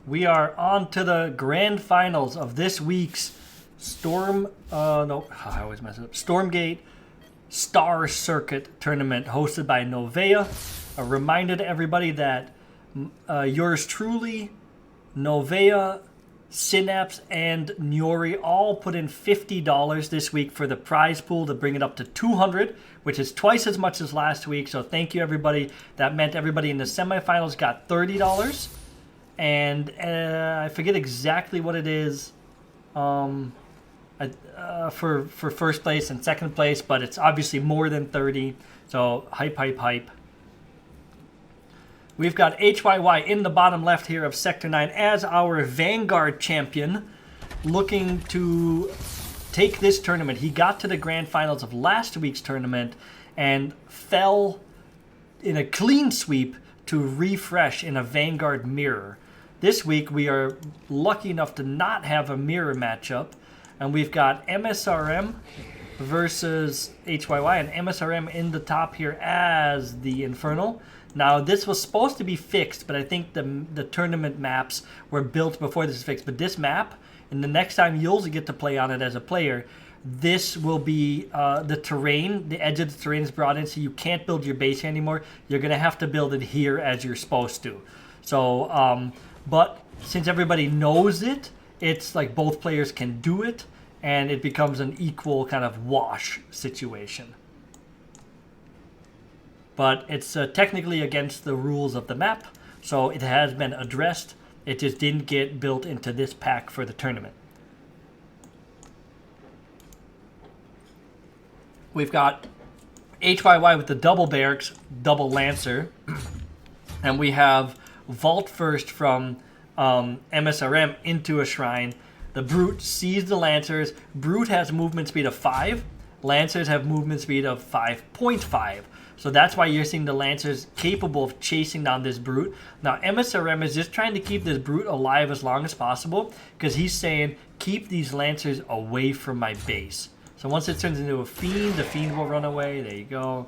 We are on to the grand finals of this week's Stormgate Star Circuit tournament hosted by Novea. A reminder to everybody that yours truly, Novea, Synapse, and Nuri all put in $50 this week for the prize pool to bring it up to $200, which is twice as much as last week. So thank you, everybody. That meant everybody in the semifinals got $30. And I forget exactly what it is for first place and second place, but it's obviously more than 30. So hype, hype, hype. We've got HYY in the bottom left here of Sector 9 as our Vanguard champion, looking to take this tournament. He got to the grand finals of last week's tournament and fell in a clean sweep to refresh in a Vanguard mirror. This week we are lucky enough to not have a mirror matchup, and we've got MSRM versus HYY, and MSRM in the top here as the Infernal. Now, this was supposed to be fixed, but I think the tournament maps were built before this is fixed. But this map, and the next time you'll get to play on it as a player, this will be the terrain. The edge of the terrain is brought in, so you can't build your base here anymore. You're going to have to build it here as you're supposed to. So, but since everybody knows it, it's like both players can do it, and it becomes an equal kind of wash situation. But it's technically against the rules of the map, so it has been addressed. It just didn't get built into this pack for the tournament. We've got HYY with the double barracks, double lancer, and we have Vault First from MSRM into a shrine. The Brute sees the Lancers. Brute has movement speed of 5. Lancers have movement speed of 5.5. So that's why you're seeing the Lancers capable of chasing down this Brute. Now, MSRM is just trying to keep this Brute alive as long as possible because he's saying, keep these Lancers away from my base. So once it turns into a Fiend, the Fiend will run away. There you go.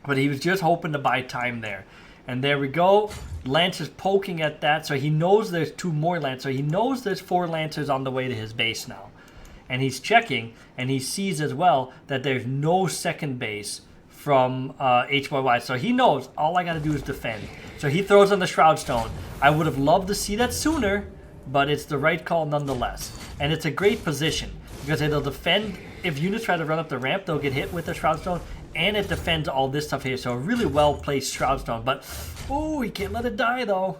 But he was just hoping to buy time there. And there we go. Lancers poking at that. So he knows there's 2 more Lancers. So he knows there's 4 Lancers on the way to his base now. And he's checking, and he sees as well that there's no second base from HYY. So he knows all I got to do is defend. So he throws on the Shroud Stone. I would have loved to see that sooner, but it's the right call nonetheless. And it's a great position because it'll defend. If units try to run up the ramp, they'll get hit with the Shroud Stone, and it defends all this stuff here. So a really well-placed Shroud Stone. But, oh, he can't let it die, though.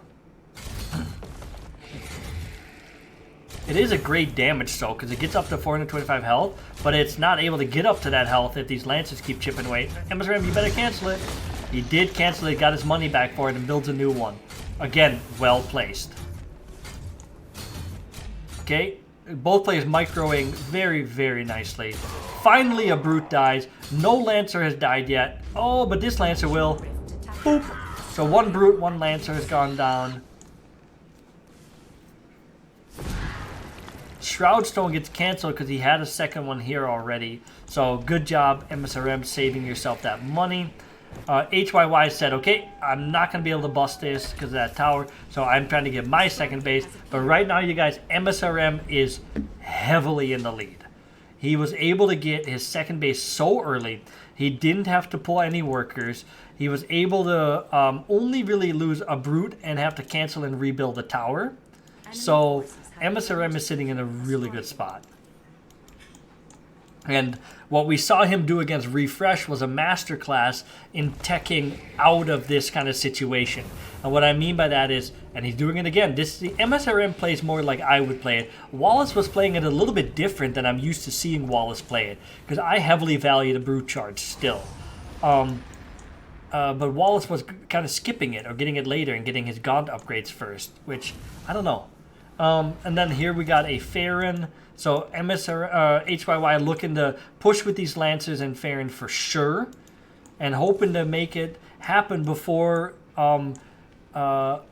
It is a great damage soak because it gets up to 425 health, but it's not able to get up to that health if these Lancers keep chipping away. MSRM, you better cancel it. He did cancel it, got his money back for it, and builds a new one. Again, well placed. Okay, both players microing very, very nicely. Finally, a Brute dies. No Lancer has died yet. Oh, but this Lancer will. Boop. So 1 Brute, 1 Lancer has gone down. Shroud Stone gets canceled because he had a second one here already. So good job, MSRM, saving yourself that money. HYY said, okay, I'm not going to be able to bust this because of that tower. So I'm trying to get my second base. But right now, you guys, MSRM is heavily in the lead. He was able to get his second base so early. He didn't have to pull any workers. He was able to only really lose a Brute and have to cancel and rebuild the tower. So MSRM is sitting in a really good spot. And what we saw him do against Refresh was a masterclass in teching out of this kind of situation. And what I mean by that is, and he's doing it again, the MSRM plays more like I would play it. Wallace was playing it a little bit different than I'm used to seeing Wallace play it, because I heavily value the Brute Charge still. But Wallace was kind of skipping it or getting it later and getting his Gaunt upgrades first, which, I don't know. And then here we got a Farron. So HYY looking to push with these Lancers and Farron for sure, and hoping to make it happen before MSRM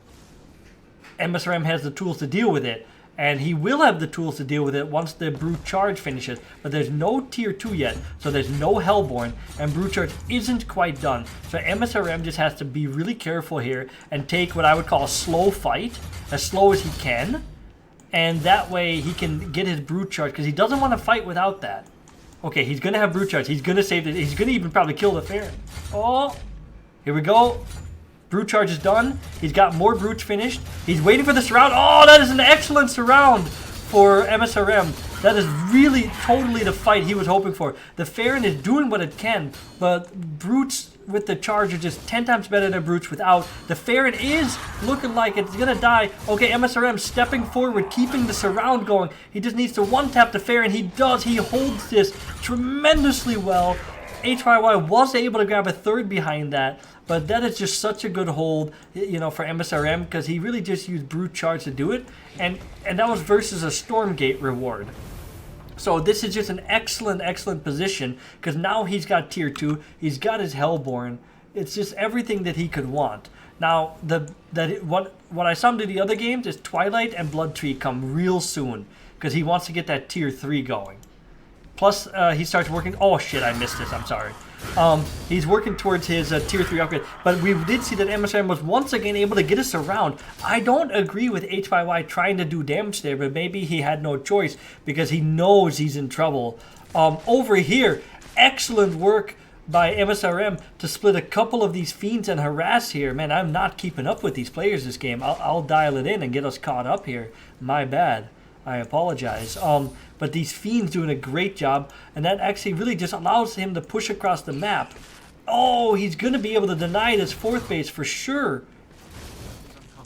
has the tools to deal with it. And he will have the tools to deal with it once the Brute Charge finishes. But there's no Tier 2 yet, so there's no Hellborn, and Brute Charge isn't quite done. So MSRM just has to be really careful here and take what I would call a slow fight, as slow as he can. And that way he can get his Brute Charge, because he doesn't want to fight without that. Okay, he's going to have Brute Charge. He's going to save it. He's going to even probably kill the Farron. Oh, here we go. Brute Charge is done. He's got more Brutes finished. He's waiting for the surround. Oh, that is an excellent surround for MSRM. That is really totally the fight he was hoping for. The Farron is doing what it can, but Brutes with the charge are just 10 times better than Brutes without. The Farron is looking like it's going to die. Okay, MSRM stepping forward, keeping the surround going. He just needs to one-tap the Farron. He does. He holds this tremendously well. HYY was able to grab a third behind that, but that is just such a good hold, you know, for MSRM, because he really just used Brute Charge to do it, and that was versus a Stormgate reward. So this is just an excellent, excellent position, because now he's got Tier 2, he's got his Hellborn. It's just everything that he could want. Now, what I saw him do the other games is Twilight and Blood Tree come real soon, because he wants to get that Tier 3 going. Plus, he starts working... Oh, shit, I missed this. I'm sorry. He's working towards his Tier 3 upgrade. But we did see that MSRM was once again able to get us around. I don't agree with HYY trying to do damage there, but maybe he had no choice because he knows he's in trouble. Over here, excellent work by MSRM to split a couple of these Fiends and harass here. Man, I'm not keeping up with these players this game. I'll dial it in and get us caught up here. My bad. I apologize. But these Fiends doing a great job, and that actually really just allows him to push across the map. Oh, he's going to be able to deny this fourth base for sure.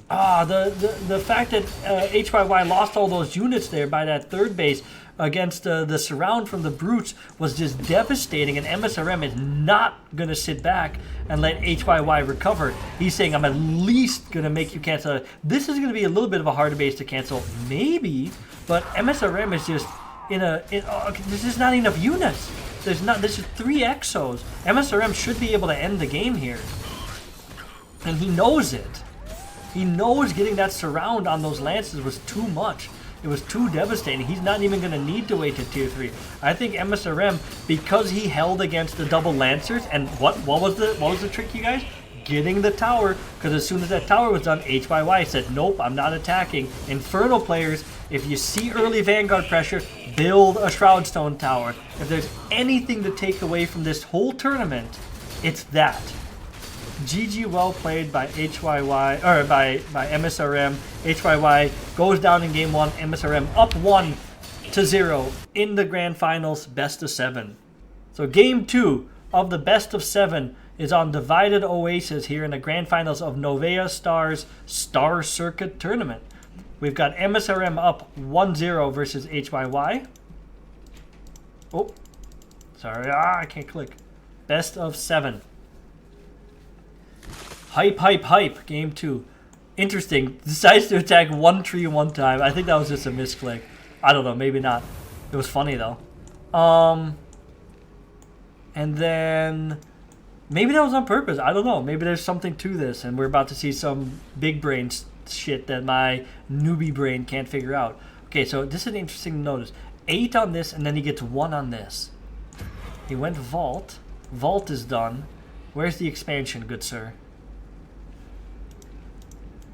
The fact that HYY lost all those units there by that third base against the surround from the Brutes was just devastating, and MSRM is not going to sit back and let HYY recover. He's saying, I'm at least going to make you cancel. This is going to be a little bit of a harder base to cancel, maybe, but MSRM is just there's just not enough units. This is 3 Exos. MSRM should be able to end the game here, and he knows it. He knows getting that surround on those lances was too much. It was too devastating. He's not even going to need to wait to Tier 3. I think MSRM, because he held against the double Lancers, and what was the trick, you guys? Getting the tower, because as soon as that tower was done, HYY said, nope, I'm not attacking. Infernal players, if you see early Vanguard pressure, build a Shroudstone tower. If there's anything to take away from this whole tournament, it's that. GG, well played by HYY, or by MSRM. HYY goes down in game 1, MSRM up 1-0 in the grand finals, best of 7. So game 2 of the best of 7 is on Divided Oasis here in the grand finals of Novea Stars Star Circuit Tournament. We've got MSRM up 1-0 versus HYY. Oh, sorry, I can't click. Best of 7. Hype, hype, hype. Game 2. Interesting. Decides to attack one tree one time. I think that was just a misclick. I don't know. Maybe not. It was funny, though. And then... maybe that was on purpose. I don't know. Maybe there's something to this, and we're about to see some big brain shit that my newbie brain can't figure out. Okay, so this is interesting to notice. 8 on this, and then he gets 1 on this. He went Vault. Vault is done. Where's the expansion, good sir?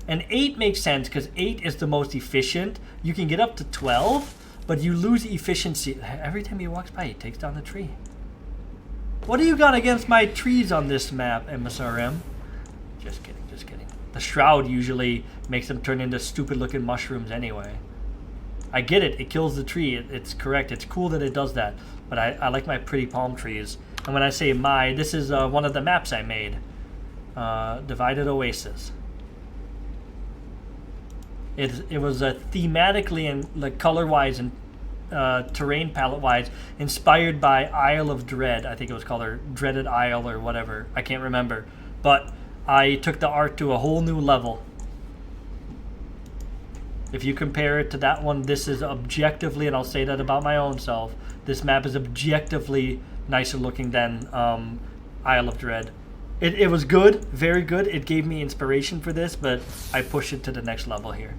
And 8 makes sense because 8 is the most efficient. You can get up to 12, but you lose efficiency. Every time he walks by, he takes down the tree. What do you got against my trees on this map, MSRM? Just kidding, just kidding. The Shroud usually makes them turn into stupid-looking mushrooms anyway. I get it. It kills the tree. It's correct. It's cool that it does that. But I like my pretty palm trees. And when I say this is one of the maps I made. Divided Oasis. It was thematically and like color-wise and terrain palette-wise inspired by Isle of Dread. I think it was called, or Dreaded Isle or whatever. I can't remember. But I took the art to a whole new level. If you compare it to that one, this is objectively, and I'll say that about my own self, this map is objectively nicer looking than Isle of Dread. It was good, very good. It gave me inspiration for this, but I pushed it to the next level here.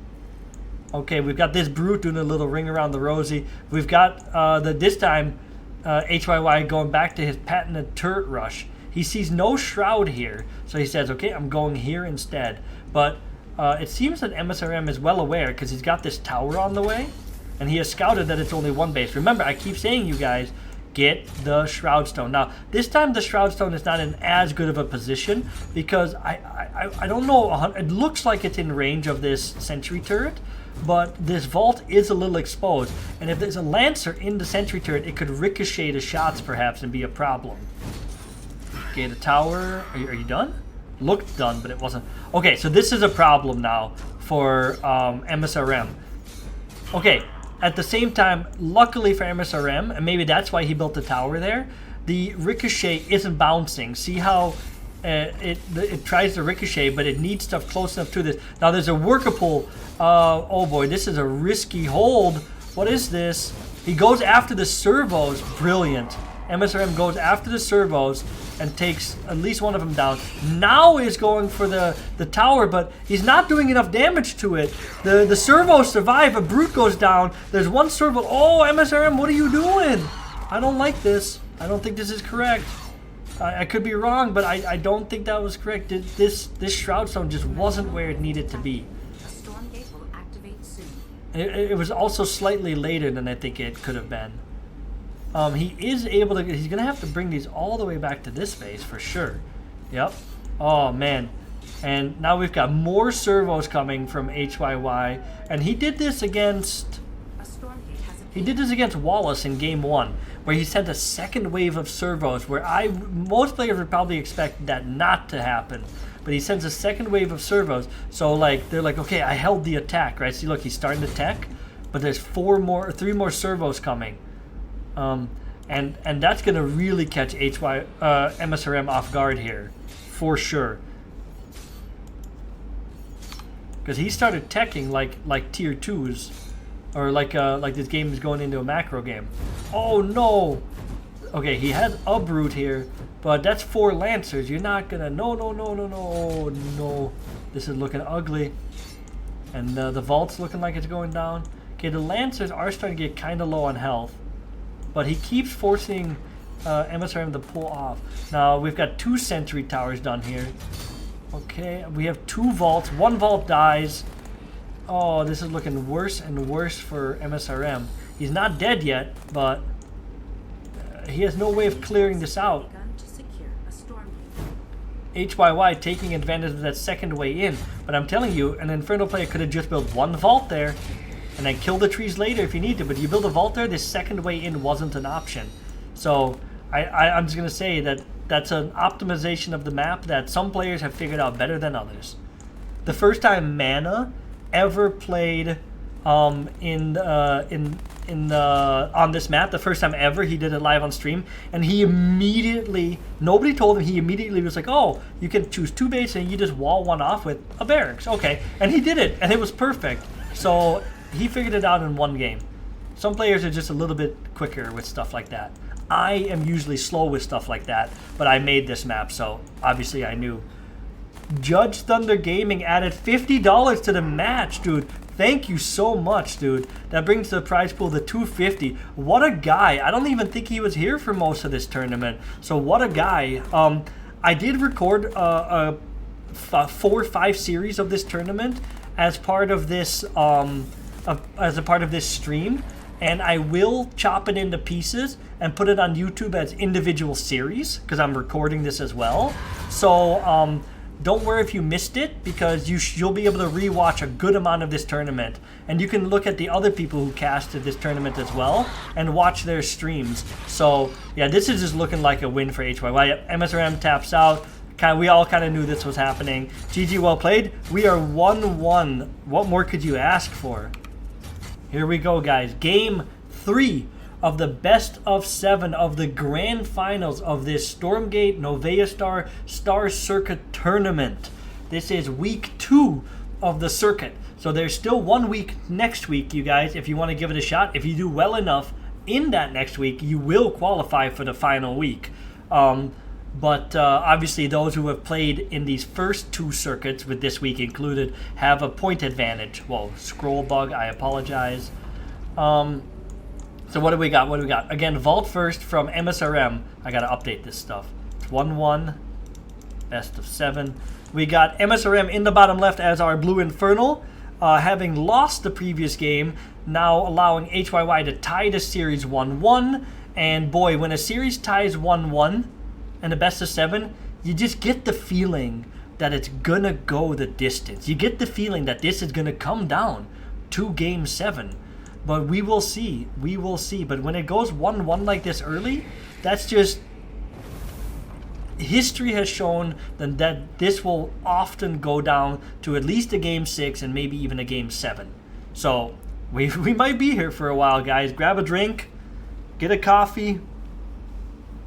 Okay, we've got this Brute doing a little ring around the rosy. We've got this time HYY going back to his patented turret rush. He sees no shroud here, so he says, okay, I'm going here instead. But it seems that msrm is well aware because he's got this tower on the way, and he has scouted that it's only one base. Remember, I keep saying, you guys, get the Shroud Stone. Now, this time the Shroud Stone is not in as good of a position because I don't know, it looks like it's in range of this sentry turret, but this vault is a little exposed, and if there's a Lancer in the sentry turret, it could ricochet the shots perhaps and be a problem. Okay, the tower, are you done? Looked done, but it wasn't. Okay, so this is a problem now for msrm. Okay, at the same time, luckily for msrm, and maybe that's why he built the tower there, the ricochet isn't bouncing. See how it tries to ricochet, but it needs stuff close enough to this. Now there's a workable, oh boy, this is a risky hold. What is this? He goes after the servos, brilliant. msrm goes after the servos and takes at least one of them down. Now is going for the tower, but he's not doing enough damage to it. The servos survive, a Brute goes down. There's one servo. Oh, msrm, what are you doing? I don't like this. I don't think this is correct. I could be wrong, but I don't think that was correct. This Shroud Stone just wasn't where it needed to be. Stormgate will activate soon. It was also slightly later than I think it could have been. He is able to, he's going to have to bring these all the way back to this base for sure. Yep. Oh, man. And now we've got more servos coming from HYY. And he did this against, Wallace in game 1, where he sent a second wave of servos, where most players would probably expect that not to happen. But he sends a second wave of servos. So, like, they're like, okay, I held the attack, right? See, look, he's starting to tech, but there's 3 more servos coming. And that's going to really catch msrm off guard here, for sure. Because he started teching like tier 2s, or like this game is going into a macro game. Oh no! Okay, he has a Brute here, but that's 4 Lancers. You're not gonna, no. This is looking ugly. And the vault's looking like it's going down. Okay, the Lancers are starting to get kind of low on health. But he keeps forcing msrm to pull off. Now, we've got 2 sentry towers done here. Okay, we have 2 vaults. 1 vault dies. Oh, this is looking worse and worse for msrm. He's not dead yet, but he has no way of clearing this out. HYY taking advantage of that second way in. But I'm telling you, an Inferno player could have just built 1 vault there and then kill the trees later if you need to. But you build a vault there, this second way in wasn't an option. So I'm just going to say that that's an optimization of the map that some players have figured out better than others. The first time Mana ever played on this map, the first time ever, he did it live on stream, and he immediately, nobody told him, he immediately was like, oh, you can choose 2 bases and you just wall 1 off with a barracks. Okay, and he did it, and it was perfect. So he figured it out in 1 game. Some players are just a little bit quicker with stuff like that. I am usually slow with stuff like that, but I made this map, so obviously I knew. Judge Thunder Gaming added $50 to the match, dude. Thank you so much, dude. That brings the prize pool to $250. What a guy. I don't even think he was here for most of this tournament. So what a guy. I did record a 4 or 5 series of this tournament as part of this stream, and I will chop it into pieces and put it on YouTube as individual series because I'm recording this as well. So don't worry if you missed it, because you'll be able to rewatch a good amount of this tournament, and you can look at the other people who casted this tournament as well and watch their streams. So yeah, this is just looking like a win for HYY. msrm taps out. We all kind of knew this was happening. GG, well played. We are 1-1. What more could you ask for? Here we go, guys. Game 3 of the best of 7 of the grand finals of this Stormgate Novea Star Circuit tournament. This is week 2 of the circuit. So there's still 1 week next week, you guys, if you want to give it a shot. If you do well enough in that next week, you will qualify for the final week. But obviously those who have played in these first 2 circuits, with this week included, have a point advantage. Whoa, scroll bug, I apologize. So what do we got? What do we got? Again, Vault first from MSRM. I got to update this stuff. It's 1-1, best of 7. We got MSRM in the bottom left as our Blue Infernal, having lost the previous game, now allowing HYY to tie the series 1-1. And boy, when a series ties 1-1 and the best of 7, you just get the feeling that it's gonna go the distance. You get the feeling that this is gonna come down to game 7. But we will see. We will see. But when it goes 1-1 like this early, that's just... history has shown that this will often go down to at least a game 6 and maybe even a game 7. So we might be here for a while, guys. Grab a drink, get a coffee,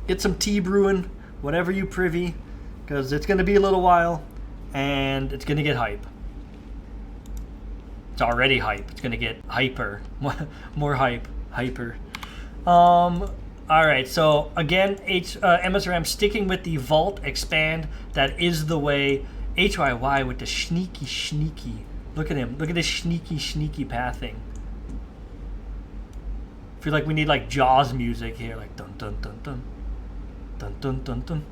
get some tea brewing, whatever you privy, because it's going to be a little while and it's going to get hype. It's already hype. It's going to get hyper. More hype. Hyper. Alright, so again, MSRM sticking with the Vault Expand. That is the way. HYY with the sneaky. Look at him. Look at this sneaky pathing. I feel like we need like Jaws music here. Like dun dun dun dun. Dun dun dun dun.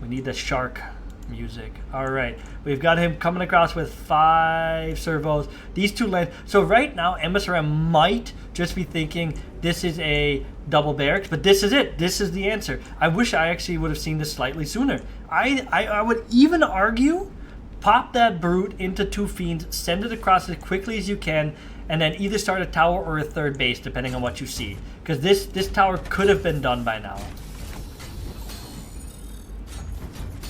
We need the shark music. Alright, we've got him coming across with 5 servos. These 2 lanes. So right now, MSRM might just be thinking this is a double barracks, but this is it. This is the answer. I wish I actually would have seen this slightly sooner. I would even argue, pop that brute into 2 fiends, send it across as quickly as you can, and then either start a tower or a third base, depending on what you see. Because this tower could have been done by now.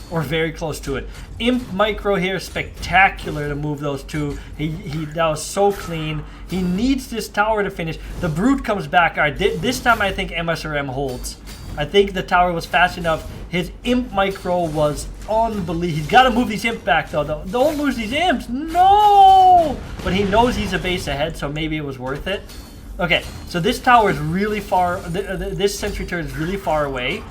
Or very close to it. Imp Micro here, spectacular to move those 2. That was so clean. He needs this tower to finish. The Brute comes back. All right, this time I think MSRM holds. I think the tower was fast enough. His Imp Micro was unbelievable. He's got to move these Imp back, though. Don't lose these Imps. No! But he knows he's a base ahead, so maybe it was worth it. Okay, so this tower is really far. This sentry turret is really far away.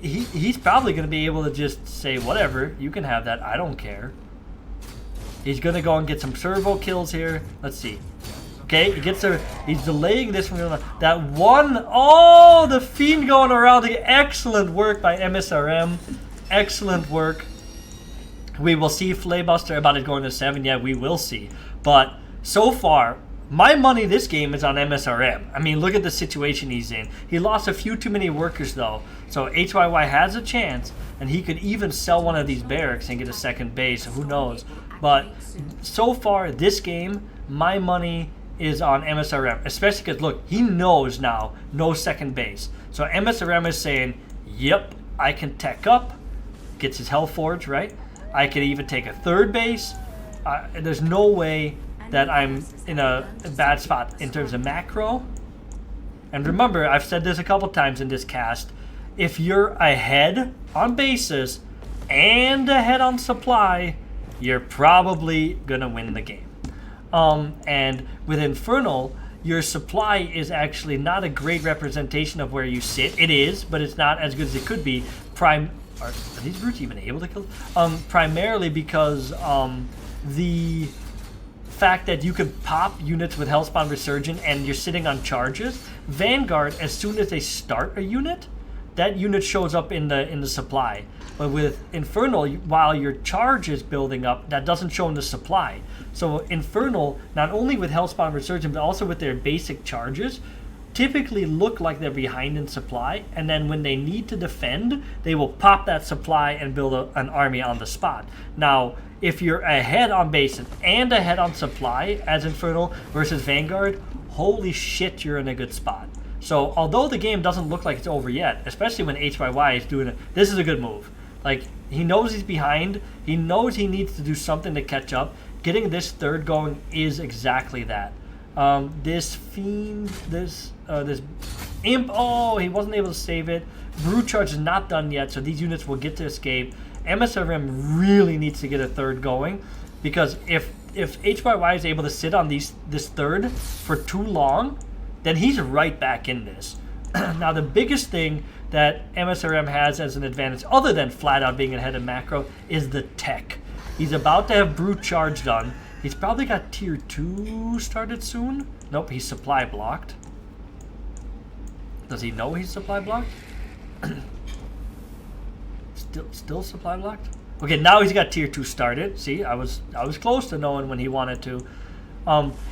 He's probably going to be able to just say, whatever, you can have that, I don't care. He's going to go and get some servo kills here. Let's see. Okay, he's delaying this from that one. Oh, the Fiend going around. Excellent work by MSRM. Excellent work. We will see Flaybuster about it going to 7. Yeah, we will see. But so far, my money this game is on MSRM. I mean, look at the situation he's in. He lost a few too many workers, though. So HYY has a chance, and he could even sell one of these barracks and get a second base. Who knows? But so far, this game, my money is on MSRM. Especially because, look, he knows now no second base. So MSRM is saying, yep, I can tech up. Gets his Hellforge, right? I could even take a third base. There's no way that I'm in a bad spot in terms of macro. And remember, I've said this a couple times in this cast, if you're ahead on bases and ahead on supply, you're probably gonna win the game. And with Infernal, your supply is actually not a great representation of where you sit. It is, but it's not as good as it could be. Are these brutes even able to kill? Primarily because the fact that you can pop units with Hellspawn Resurgent and you're sitting on charges. Vanguard, as soon as they start a unit, that unit shows up in the supply. But with Infernal, while your charge is building up, that doesn't show in the supply. So Infernal, not only with Hellspawn Resurgent, but also with their basic charges, typically look like they're behind in supply, and then when they need to defend, they will pop that supply and build an army on the spot. Now, if you're ahead on bases and ahead on supply, as Infernal versus Vanguard, holy shit, you're in a good spot. So, although the game doesn't look like it's over yet, especially when HYY is doing it, this is a good move. Like, he knows he's behind, he knows he needs to do something to catch up. Getting this third going is exactly that. This Fiend, this Imp, oh, he wasn't able to save it. Brute Charge is not done yet, so these units will get to escape. MSRM really needs to get a third going, because if HYY is able to sit on this third for too long, then he's right back in this. Now, the biggest thing that MSRM has as an advantage, other than flat out being ahead of macro, is the tech. He's about to have Brute Charge done. He's probably got tier 2 started soon. Nope, he's supply blocked. Does he know he's supply blocked? Still supply blocked? Okay, now he's got tier 2 started. See, I was close to knowing when he wanted to.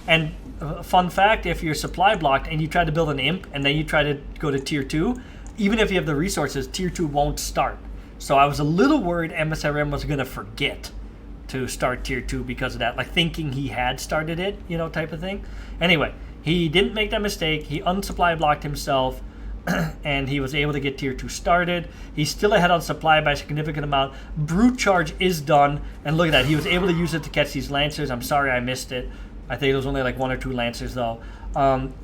And fun fact, if you're supply blocked and you try to build an imp and then you try to go to tier 2, even if you have the resources, tier 2 won't start. So I was a little worried MSRM was going to forget to start tier 2 because of that, like thinking he had started it, you know, type of thing. Anyway, he didn't make that mistake. He unsupply blocked himself and he was able to get tier 2 started. He's still ahead on supply by a significant amount. Brute Charge is done, and look at that. He was able to use it to catch these Lancers. I'm sorry I missed it. I think it was only like 1 or 2 Lancers though.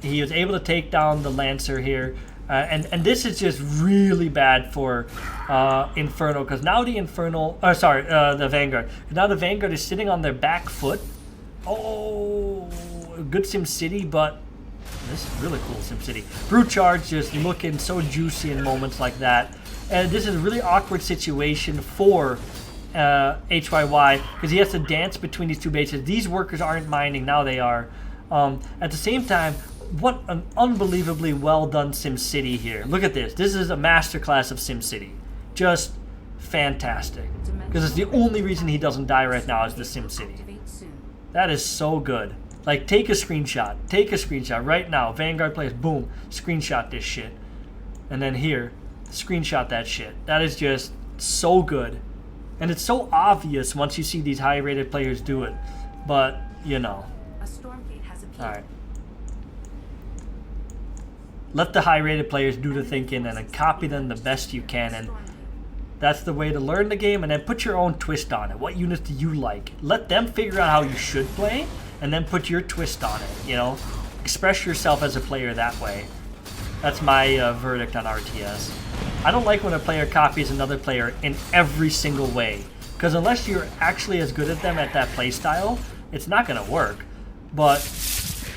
He was able to take down the Lancer here. And this is just really bad for Inferno, because now the the Vanguard. Now the Vanguard is sitting on their back foot. Oh, good SimCity, but this is really cool SimCity. Brute Charge just looking so juicy in moments like that. And this is a really awkward situation for HYY, because he has to dance between these two bases. These workers aren't mining, now they are. At the same time, what an unbelievably well done SimCity here. Look at this. This is a masterclass of SimCity. Just fantastic. Because it's the only reason he doesn't die right now is the SimCity. That is so good. Like, take a screenshot. Take a screenshot right now. Vanguard players, boom, screenshot this shit. And then here, screenshot that shit. That is just so good. And it's so obvious once you see these high-rated players do it. But, you know. A Stormgate has appeared. Alright. Let the high-rated players do the thinking and then copy them the best you can. And that's the way to learn the game. And then put your own twist on it. What units do you like? Let them figure out how you should play. And then put your twist on it, you know? Express yourself as a player that way. That's my verdict on RTS. I don't like when a player copies another player in every single way. Because unless you're actually as good at them at that playstyle, it's not going to work. But,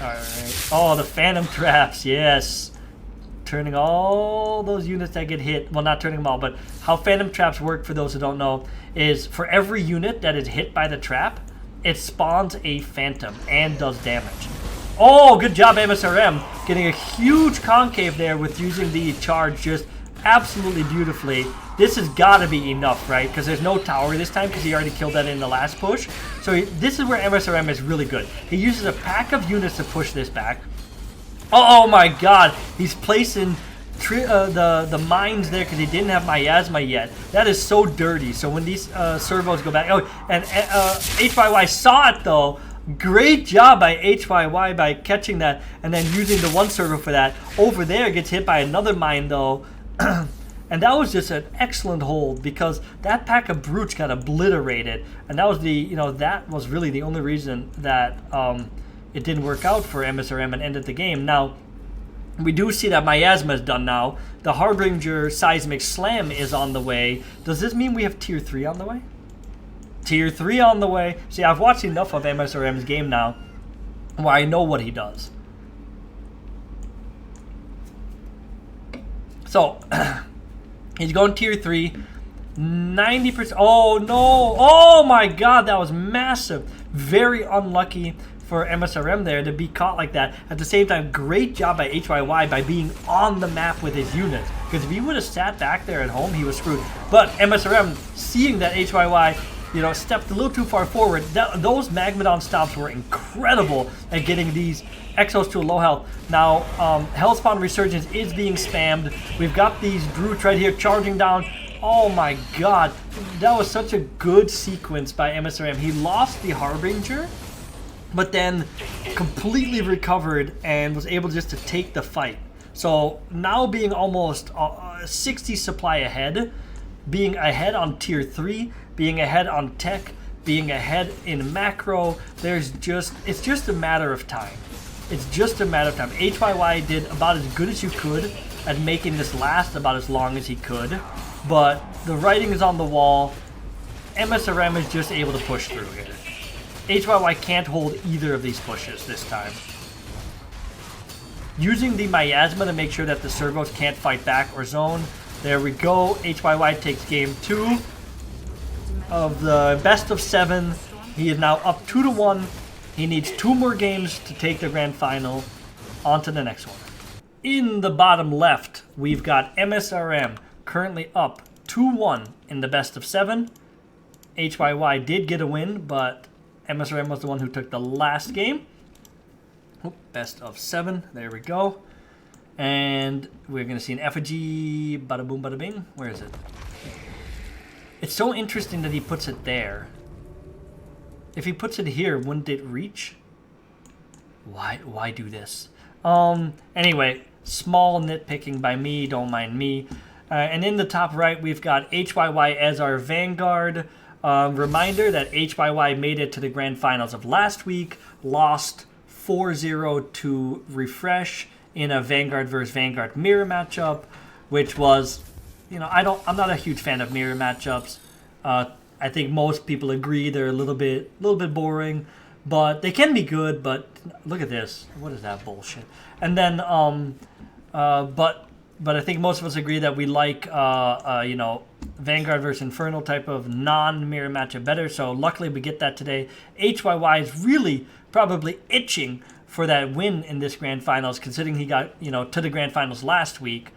alright. Oh, the Phantom Traps, yes. Turning all those units that get hit, well, not turning them all, but how Phantom Traps work, for those who don't know, is for every unit that is hit by the trap, it spawns a Phantom and does damage. Oh, good job, MSRM. Getting a huge concave there with using the charge just absolutely beautifully. This has got to be enough, right? Because there's no tower this time because he already killed that in the last push. So this is where MSRM is really good. He uses a pack of units to push this back. Oh my god, he's placing the mines there because he didn't have miasma yet. That is so dirty. So when these servos go back, oh, and HYY saw it though. Great job by HYY by catching that and then using the one servo for that. Over there gets hit by another mine though. And that was just an excellent hold because that pack of brutes got obliterated. And that was that was really the only reason that it didn't work out for MSRM and ended the game. Now, we do see that miasma is done now. The Harbinger Seismic Slam is on the way. Does this mean we have tier 3 on the way? Tier 3 on the way. See, I've watched enough of MSRM's game now where I know what he does. So, he's going tier 3. 90%. Oh, no. Oh, my God. That was massive. Very unlucky for MSRM there to be caught like that. At the same time, great job by HYY by being on the map with his units. Because if he would have sat back there at home, he was screwed. But MSRM, seeing that HYY, stepped a little too far forward, those Magmadon stops were incredible at getting these Exos to a low health. Now, Hellspawn Resurgence is being spammed. We've got these brutes right here charging down. Oh my god. That was such a good sequence by MSRM. He lost the Harbinger, but then completely recovered and was able just to take the fight. So now being almost 60 supply ahead, being ahead on tier 3, being ahead on tech, being ahead in macro, it's just a matter of time. It's just a matter of time. HYY did about as good as you could at making this last about as long as he could, but the writing is on the wall. MSRM is just able to push through here. HYY can't hold either of these pushes this time. using the miasma to make sure that the servos can't fight back or zone. There we go. HYY takes game 2 of the best of 7. He is now up 2-1. He needs 2 more games to take the grand final. On to the next one. In the bottom left, we've got msrm currently up 2-1 in the best of 7. HYY did get a win, but msrm was the one who took the last game. Best of 7. There we go. And we're going to see an effigy. Bada boom, bada bing. Where is it? It's so interesting that he puts it there. If he puts it here, wouldn't it reach? Why do this? Anyway, small nitpicking by me. Don't mind me. And in the top right, we've got HYY as our Vanguard. Reminder that HYY made it to the grand finals of last week. Lost 4-0 to Refresh in a Vanguard versus Vanguard mirror matchup, which was, you know, I'm not a huge fan of mirror matchups. I think most people agree they're a little bit boring, but they can be good. But look at this. What is that bullshit? And then, but I think most of us agree that we like, you know, Vanguard versus Infernal type of non-mirror matchup better. So luckily we get that today. HYY is really probably itching for that win in this grand finals, considering he got, you know, to the grand finals last week.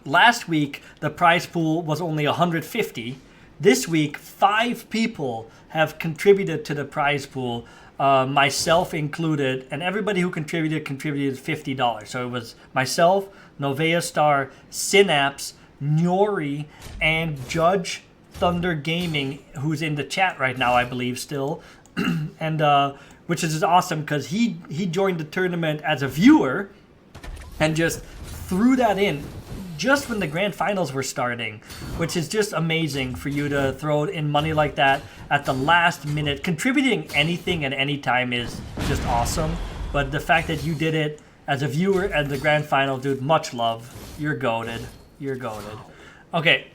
Last week the prize pool was only 150. This week 5 people have contributed to the prize pool, myself included, and everybody who contributed $50. So it was myself, Novea Star, Synapse, Nori, and Judge Thunder Gaming, who's in the chat right now, I believe, still. And which is awesome because he joined the tournament as a viewer and just threw that in just when the grand finals were starting, which is just amazing for you to throw in money like that at the last minute. Contributing anything at any time is just awesome, but the fact that you did it as a viewer at the grand final, dude, much love. You're goated. You're goated. Okay,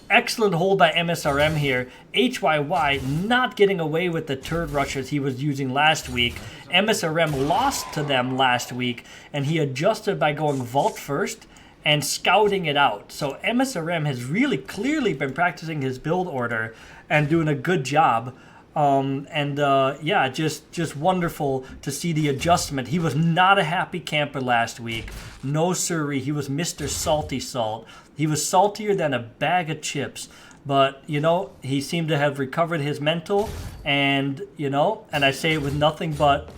excellent hold by msrm here. HYY not getting away with the turret rushes he was using last week. msrm lost to them last week, and he adjusted by going vault first and scouting it out. So msrm has really clearly been practicing his build order and doing a good job. Yeah, just wonderful to see the adjustment. He was not a happy camper last week. No siree, he was Mr. Salty Salt. He was saltier than a bag of chips. But, you know, he seemed to have recovered his mental, and, you know, and I say it with nothing but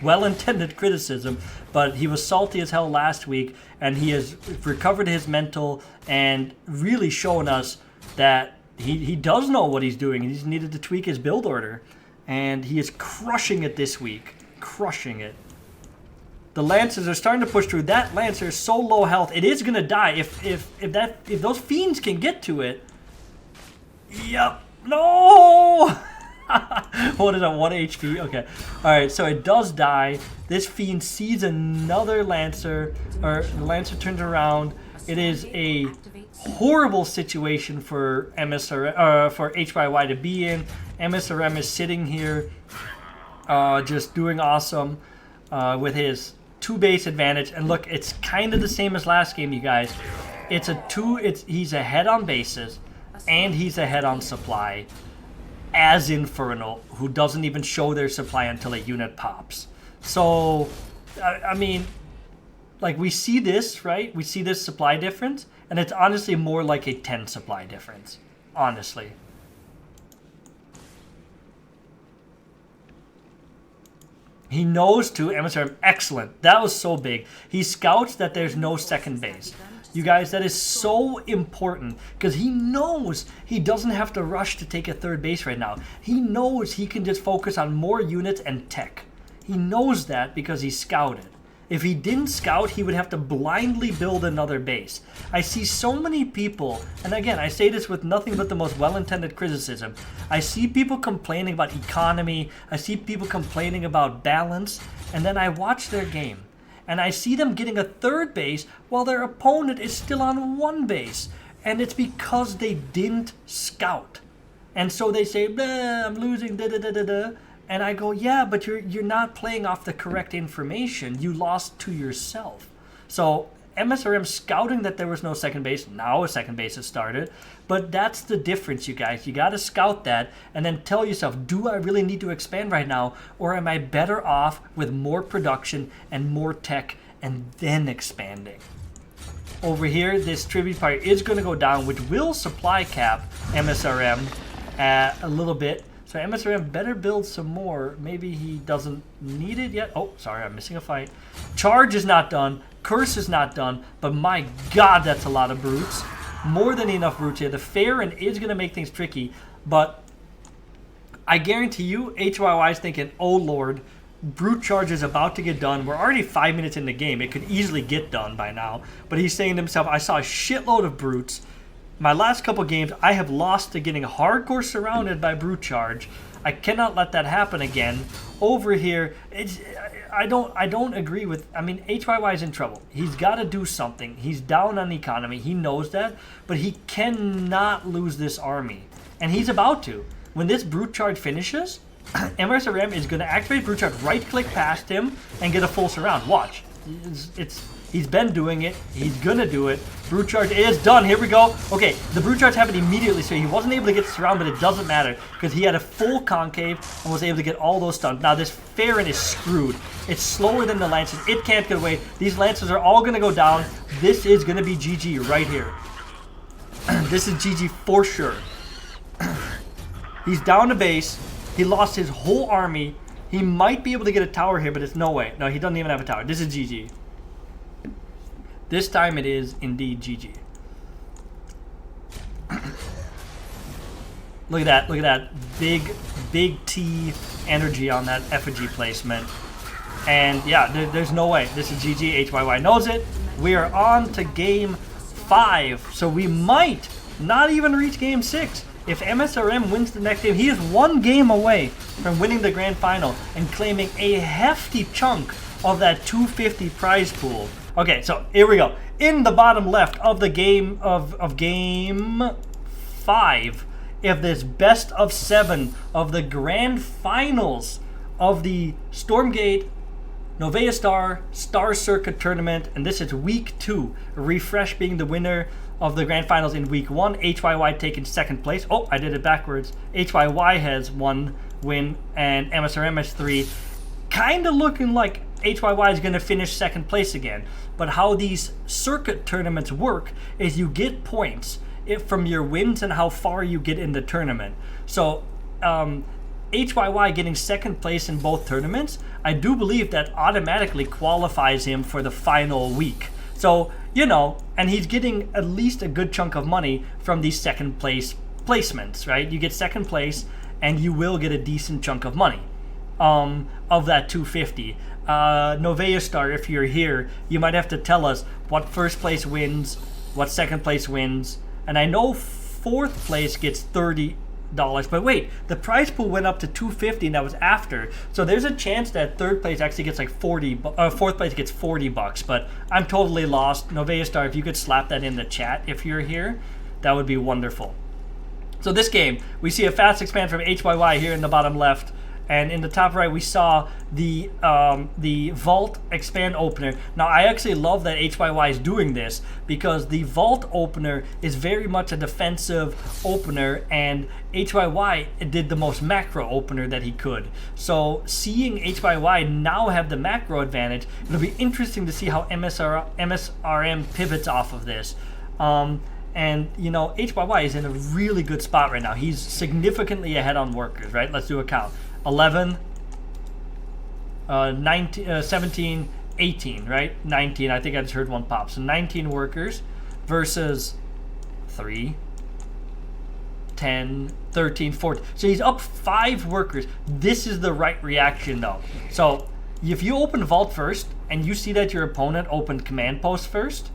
well-intended criticism, but he was salty as hell last week, and he has recovered his mental and really shown us that he does know what he's doing. He just needed to tweak his build order, and he is crushing it this week. Crushing it. The Lancers are starting to push through. That Lancer is so low health, it is going to die. If those Fiends can get to it. Yep. No! What is that? 1 HP? Okay. Alright, so it does die. This Fiend sees another Lancer, or the Lancer turns around. It is a horrible situation for for HYY to be in. msrm is sitting here, just doing awesome with his 2 base advantage. And look, it's kind of the same as last game, you guys. It's a 2. He's ahead on bases, and he's ahead on supply, as Infernal, who doesn't even show their supply until a unit pops. So, I mean, like, we see this, right? We see this supply difference, and it's honestly more like a 10 supply difference, honestly. He knows to msrm. Excellent. That was so big. He scouts that there's no second base. You guys, that is so important, because he knows he doesn't have to rush to take a third base right now. He knows he can just focus on more units and tech. He knows that because he scouted. If he didn't scout, he would have to blindly build another base. I see so many people, and again, I say this with nothing but the most well-intended criticism. I see people complaining about economy. I see people complaining about balance, and then I watch their game. And I see them getting a third base while their opponent is still on 1 base. And it's because they didn't scout. And so they say, I'm losing, da da da da da. And I go, yeah, but you're not playing off the correct information. You lost to yourself. So MSRM scouting that there was no second base. Now a second base has started. But that's the difference, you guys. You got to scout that and then tell yourself, do I really need to expand right now? Or am I better off with more production and more tech and then expanding? Over here, this tribute party is going to go down, which will supply cap MSRM a little bit. So MSRM better build some more. Maybe he doesn't need it yet. Oh, sorry, I'm missing a fight. Charge is not done. Curse is not done. But my God, that's a lot of brutes. More than enough brutes here. The Farron is going to make things tricky. But I guarantee you, HYY is thinking, oh Lord, brute charge is about to get done. We're already 5 minutes in the game. It could easily get done by now. But he's saying to himself, I saw a shitload of brutes. My last couple games, I have lost to getting hardcore surrounded by brute charge. I cannot let that happen again. Over here, I don't agree with. I mean, HYY is in trouble. He's got to do something. He's down on economy. He knows that, but he cannot lose this army, and he's about to. When this brute charge finishes, MSRM is going to activate brute charge, right-click past him, and get a full surround. Watch. He's been doing it. He's going to do it. Brute charge is done. Here we go. Okay, the brute charge happened immediately, so he wasn't able to get surrounded, but it doesn't matter because he had a full concave and was able to get all those stuns. Now, this Farron is screwed. It's slower than the Lancers. It can't get away. These Lancers are all going to go down. This is going to be GG right here. This is GG for sure. He's down to base. He lost his whole army. He might be able to get a tower here, but it's no way. No, he doesn't even have a tower. This is GG. This time it is indeed GG. Look at that. Look at that. Big T energy on that effigy placement. And yeah, there's no way. This is GG. HYY knows it. We are on to game 5. So we might not even reach game 6. If MSRM wins the next game, he is 1 game away from winning the grand final and claiming a hefty chunk of that 250 prize pool. Okay, so here we go. In the bottom left of the game of game 5 of this best of 7 of the grand finals of the Stormgate Novea Star Circuit tournament, and this is week 2. Refresh being the winner of the grand finals in week 1. HYY taking second place. Oh, I did it backwards. HYY has 1 win and MSRM has 3. Kind of looking like HYY is going to finish second place again. But how these circuit tournaments work is you get points from your wins and how far you get in the tournament. So HYY getting second place in both tournaments, I do believe that automatically qualifies him for the final week. So, you know, and he's getting at least a good chunk of money from these second place placements, right? You get second place and you will get a decent chunk of money of that 250. Novea Star, if you're here, you might have to tell us what first place wins, what second place wins, and I know fourth place gets $30, but wait, the prize pool went up to 250 and that was after, so there's a chance that third place actually gets like 40, fourth place gets $40, but I'm totally lost. Novea Star, if you could slap that in the chat if you're here, that would be wonderful. So this game, we see a fast expand from HYY here in the bottom left. And in the top right, we saw the Vault Expand Opener. Now, I actually love that HYY is doing this because the Vault Opener is very much a defensive opener, and HYY did the most macro opener that he could. So, seeing HYY now have the macro advantage, it'll be interesting to see how MSRM pivots off of this. And, you know, HYY is in a really good spot right now. He's significantly ahead on workers, right? Let's do a count. 11, 19, 17, 18, right? 19, I think I just heard one pop. So 19 workers versus 3, 10, 13, 14. So he's up 5 workers. This is the right reaction, though. So if you open Vault first and you see that your opponent opened Command Post first,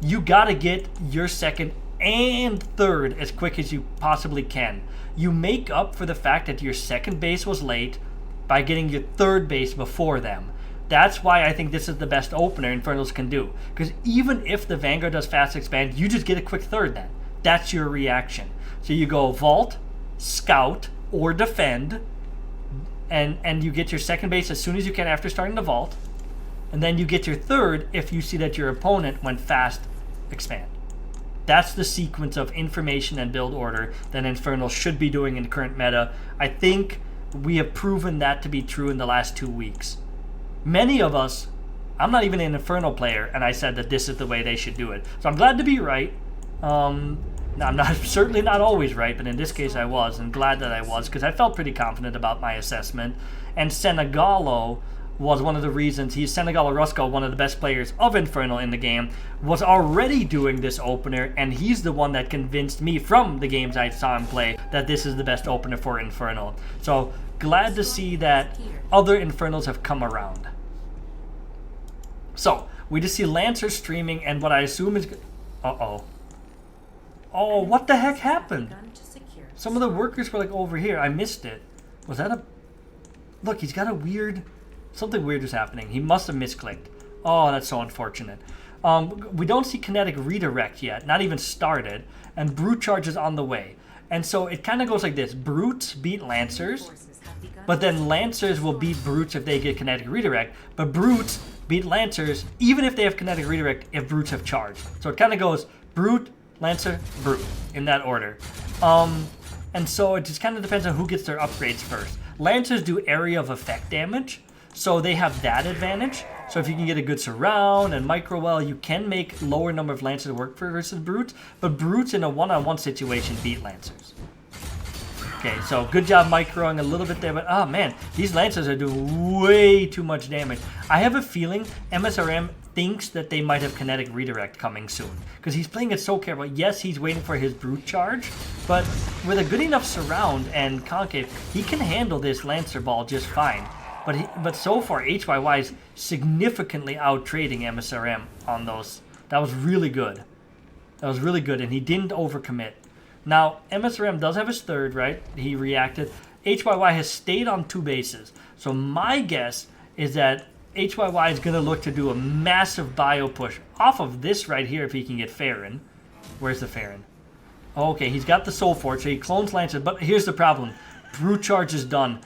you got to get your second and third as quick as you possibly can. You make up for the fact that your second base was late by getting your third base before them. That's why I think this is the best opener Infernals can do. Because even if the Vanguard does fast expand, you just get a quick third then. That's your reaction. So you go Vault, Scout, or Defend, and you get your second base as soon as you can after starting the vault. And then you get your third if you see that your opponent went fast expand. That's the sequence of information and build order that Infernal should be doing in the current meta. I think we have proven that to be true in the last 2 weeks. Many of us, I'm not even an Infernal player, and I said that this is the way they should do it. So I'm glad to be right. I'm certainly not always right, but in this case I was, and glad that I was, because I felt pretty confident about my assessment. And Senegalo was one of the reasons. Senegalo Rusco, one of the best players of Infernal in the game, was already doing this opener, and he's the one that convinced me from the games I saw him play that this is the best opener for Infernal. So glad to see that other Infernals have come around. So we just see Lancer streaming, and what I assume is... Uh-oh. Oh, what the heck happened? Some of the workers were like over here. I missed it. Was that a... Look, he's got a weird... Something weird is happening. He must have misclicked. Oh, that's so unfortunate. We don't see kinetic redirect yet. Not even started. And brute charge is on the way. And so it kind of goes like this. Brutes beat Lancers. But then Lancers will beat Brutes if they get kinetic redirect. But Brutes beat Lancers even if they have kinetic redirect if Brutes have charged. So it kind of goes Brute, Lancer, Brute in that order. And so it just kind of depends on who gets their upgrades first. Lancers do area of effect damage. So they have that advantage. So if you can get a good surround and micro well, you can make lower number of Lancers work for versus Brutes. But Brutes in a one-on-one situation beat Lancers. Okay, so good job microing a little bit there. But oh man, these Lancers are doing way too much damage. I have a feeling MSRM thinks that they might have kinetic redirect coming soon. Because he's playing it so careful. Yes, he's waiting for his Brute charge. But with a good enough surround and concave, he can handle this Lancer ball just fine. But so far, HYY is significantly out-trading MSRM on those. That was really good. That was really good, and he didn't overcommit. Now, MSRM does have his third, right? He reacted. HYY has stayed on 2 bases. So my guess is that HYY is going to look to do a massive bio push off of this right here if he can get Farron. Where's the Farron? Okay, he's got the Soul Forge, so he clones Lancer. But here's the problem. Brute Charge is done.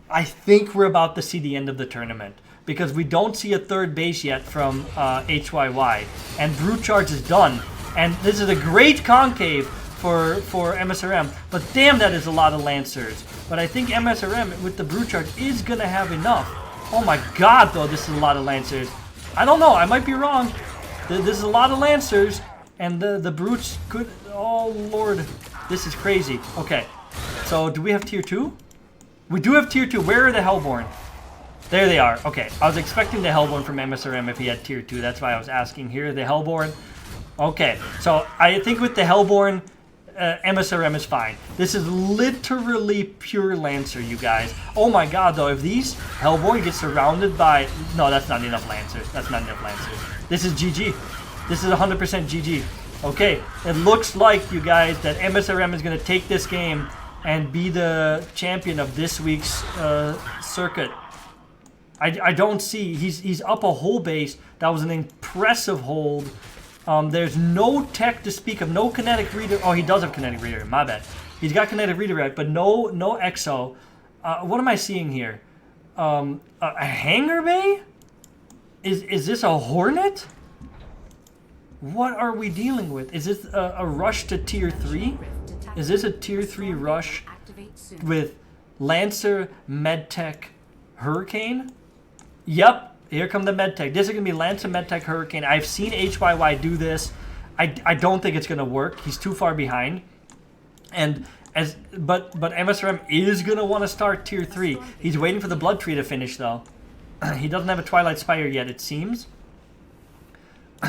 I think we're about to see the end of the tournament because we don't see a third base yet from HYY, and Brute Charge is done. And this is a great concave for MSRM, but damn, that is a lot of Lancers. But I think MSRM with the Brute Charge is gonna have enough. Oh my God, though, this is a lot of Lancers. I don't know, I might be wrong. This is a lot of Lancers, and the Brutes could. Oh Lord, this is crazy. Okay, so do we have tier 2? We do have tier 2. Where are the Hellborn? There they are. Okay, I was expecting the Hellborn from MSRM if he had tier 2. That's why I was asking. Here, the Hellborn. Okay, so I think with the Hellborn, MSRM is fine. This is literally pure Lancer, you guys. Oh my God, though, if these Hellborn get surrounded by... No, that's not enough Lancers. That's not enough Lancers. This is GG. This is 100% GG. Okay, it looks like, you guys, that MSRM is going to take this game and be the champion of this week's circuit. I don't see... He's up a whole base. That was an impressive hold. There's no tech to speak of. No kinetic reader. Oh, he does have kinetic reader. My bad. He's got kinetic redirect, but no exo. What am I seeing here? A hangar bay? Is this a Hornet? What are we dealing with? Is this a rush to tier 3? Is this a tier 3 rush with Lancer, Medtech, Hurricane? Yep, here come the Medtech. This is going to be Lancer, Medtech, Hurricane. I've seen HYY do this. I don't think it's going to work. He's too far behind. But MSRM is going to want to start tier 3. He's waiting for the Blood Tree to finish, though. He doesn't have a Twilight Spire yet, it seems.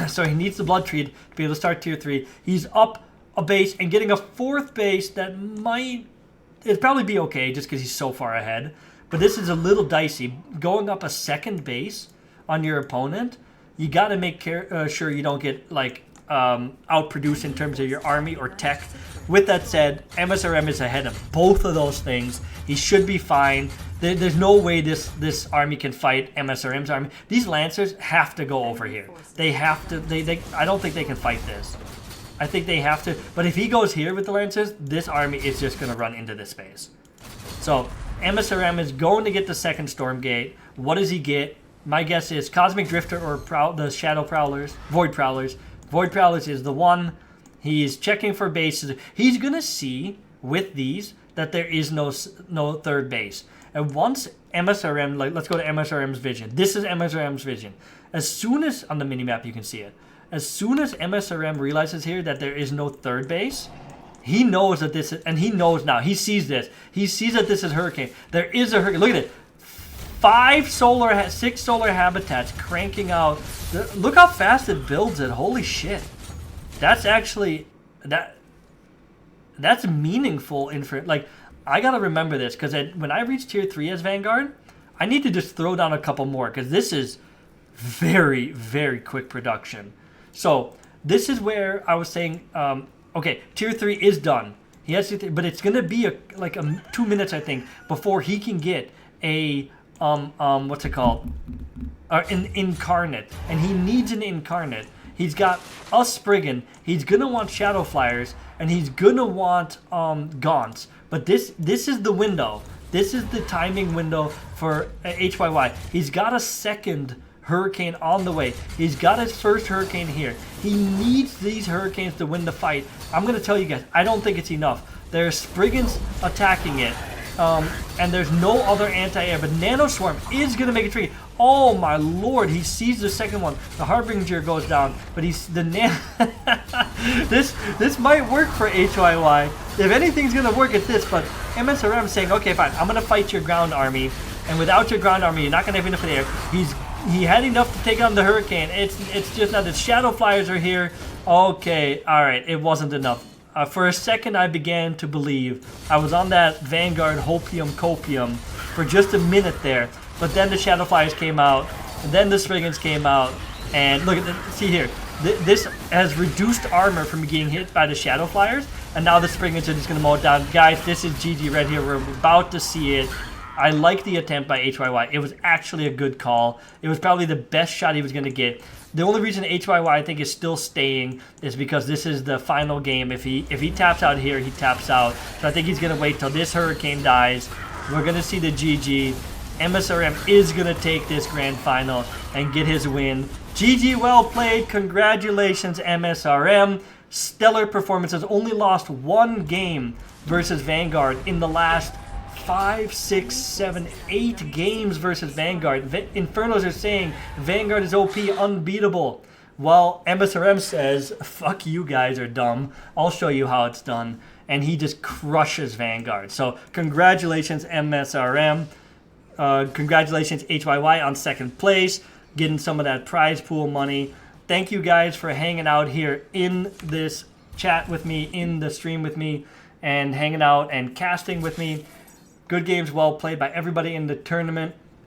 So he needs the Blood Tree to be able to start tier 3. He's up a base and getting a 4th base that might... It'd probably be okay just because he's so far ahead. But this is a little dicey. Going up a 2nd base on your opponent, you got to make sure you don't get like outproduced in terms of your army or tech. With that said, MSRM is ahead of both of those things. He should be fine. There's no way this army can fight MSRM's army. These Lancers have to go over here. They have to. I don't think they can fight this. I think they have to. But if he goes here with the Lancers, this army is just going to run into this space. So MSRM is going to get the second Stormgate. What does he get? My guess is Cosmic Drifter or the Shadow Prowlers, Void Prowlers. Void Prowlers is the one. He's checking for bases. He's going to see with these that there is no third base. And once MSRM, like let's go to MSRM's vision. This is MSRM's vision. As soon as, on the minimap you can see it, as soon as MSRM realizes here that there is no third base, he knows that this is, and he knows now, he sees this. He sees that this is Hurricane. There is a Hurricane. Look at it. 6 solar habitats cranking out. Look how fast it builds it. Holy shit. That's actually, that's meaningful. Like, I gotta remember this, because when I reach tier 3 as Vanguard, I need to just throw down a couple more, because this is very, very quick production. So, this is where I was saying, okay, tier 3 is done. He has to, but it's gonna be like 2 minutes, I think, before he can get a what's it called? An incarnate, and he needs an incarnate. He's got a Spriggan. He's gonna want Shadow Flyers, and he's gonna want Gaunts. But this is the window. This is the timing window for HYY. He's got a second Hurricane on the way. He's got his first Hurricane here. He needs these Hurricanes to win the fight. I'm gonna tell you guys, I don't think it's enough. There's Spriggans attacking it. And there's no other anti-air, but Nanoswarm is going to make it tricky. Oh my lord, he sees the second one. The Harbinger goes down, but he's the this might work for HYY. If anything's going to work, it's this, but MSRM saying, okay, fine, I'm going to fight your ground army, and without your ground army, you're not going to have enough in the air. He had enough to take on the Hurricane. It's just not that Shadow Flyers are here. Okay, alright, it wasn't enough. For a second, I began to believe. I was on that Vanguard Hopium Copium for just a minute there. But then the Shadow Flyers came out. And then the Spriggans came out. And look at this. See here. This has reduced armor from getting hit by the Shadow Flyers. And now the Spriggans are just going to mow it down. Guys, this is GG right here. We're about to see it. I like the attempt by HYY. It was actually a good call. It was probably the best shot he was going to get. The only reason HYY I think is still staying is because this is the final game. If he taps out here, he taps out. So I think he's going to wait till this Hurricane dies. We're going to see the GG. MSRM is going to take this grand final and get his win. GG, well played. Congratulations, MSRM. Stellar performances. Only lost one game versus Vanguard in the last 5, 6, 7, 8 games versus Vanguard. Infernos are saying Vanguard is OP, unbeatable. While MSRM says, fuck you guys are dumb. I'll show you how it's done. And he just crushes Vanguard. So congratulations, MSRM. Congratulations, HYY, on second place. Getting some of that prize pool money. Thank you guys for hanging out here in this chat with me, in the stream with me, and hanging out and casting with me. Good games, well played by everybody in the tournament.